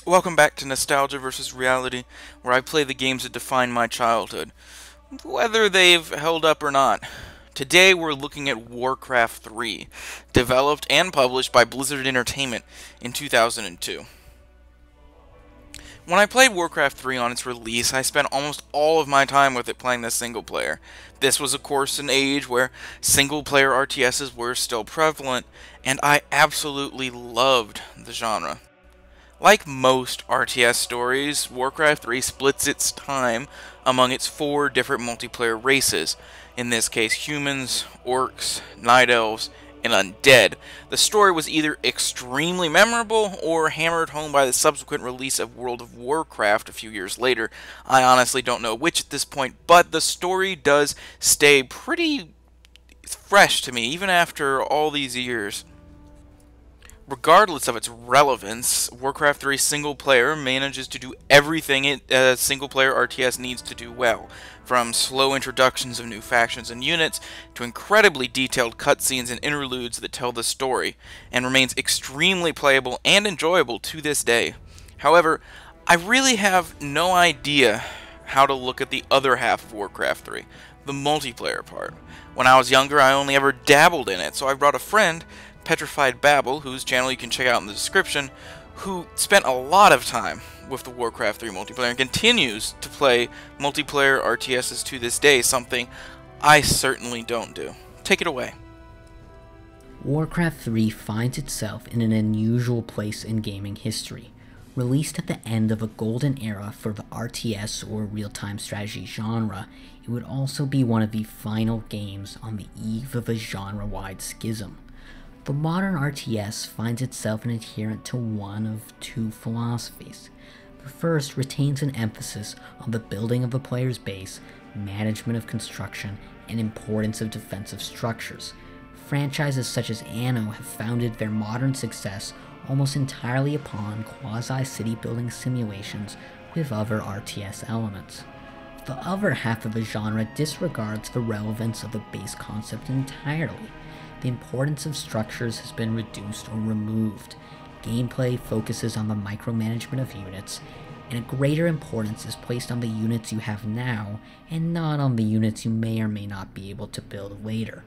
Welcome back to Nostalgia versus Reality, where I play the games that define my childhood, whether they've held up or not. Today we're looking at Warcraft 3, developed and published by Blizzard Entertainment in 2002. When I played Warcraft 3 on its release, I spent almost all of my time with it playing the single player. This was of course an age where single player RTSs were still prevalent, and I absolutely loved the genre. Like most RTS stories, Warcraft 3 splits its time among its four different multiplayer races, in this case humans, orcs, night elves, and undead. The story was either extremely memorable or hammered home by the subsequent release of World of Warcraft a few years later. I honestly don't know which at this point, but the story does stay pretty fresh to me even after all these years. Regardless of its relevance, Warcraft 3 single player manages to do everything a single player RTS needs to do well, from slow introductions of new factions and units to incredibly detailed cutscenes and interludes that tell the story, and remains extremely playable and enjoyable to this day. However, I really have no idea how to look at the other half of Warcraft 3, the multiplayer part. When I was younger, I only ever dabbled in it, so I brought a friend, Petrified Babel, whose channel you can check out in the description, who spent a lot of time with the Warcraft 3 multiplayer and continues to play multiplayer RTSs to this day, something I certainly don't do. Take it away. Warcraft 3 finds itself in an unusual place in gaming history. Released at the end of a golden era for the RTS or real-time strategy genre, it would also be one of the final games on the eve of a genre-wide schism. The modern RTS finds itself an adherent to one of two philosophies. The first retains an emphasis on the building of the player's base, management of construction, and importance of defensive structures. Franchises such as Anno have founded their modern success almost entirely upon quasi-city building simulations with other RTS elements. The other half of the genre disregards the relevance of the base concept entirely. The importance of structures has been reduced or removed. Gameplay focuses on the micromanagement of units, and a greater importance is placed on the units you have now, and not on the units you may or may not be able to build later.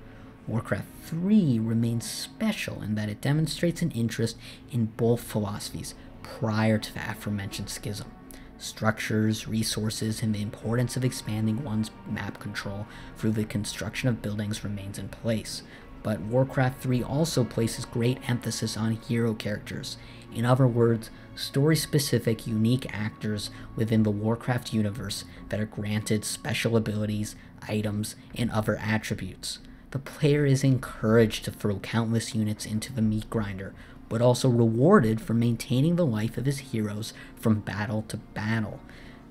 Warcraft 3 remains special in that it demonstrates an interest in both philosophies prior to the aforementioned schism. Structures, resources, and the importance of expanding one's map control through the construction of buildings remains in place. But Warcraft 3 also places great emphasis on hero characters. In other words, story-specific, unique actors within the Warcraft universe that are granted special abilities, items, and other attributes. The player is encouraged to throw countless units into the meat grinder, but also rewarded for maintaining the life of his heroes from battle to battle.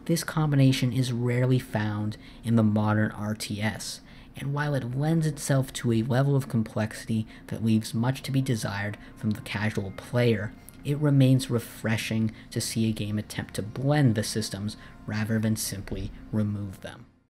This combination is rarely found in the modern RTS, and while it lends itself to a level of complexity that leaves much to be desired from the casual player, it remains refreshing to see a game attempt to blend the systems rather than simply remove them.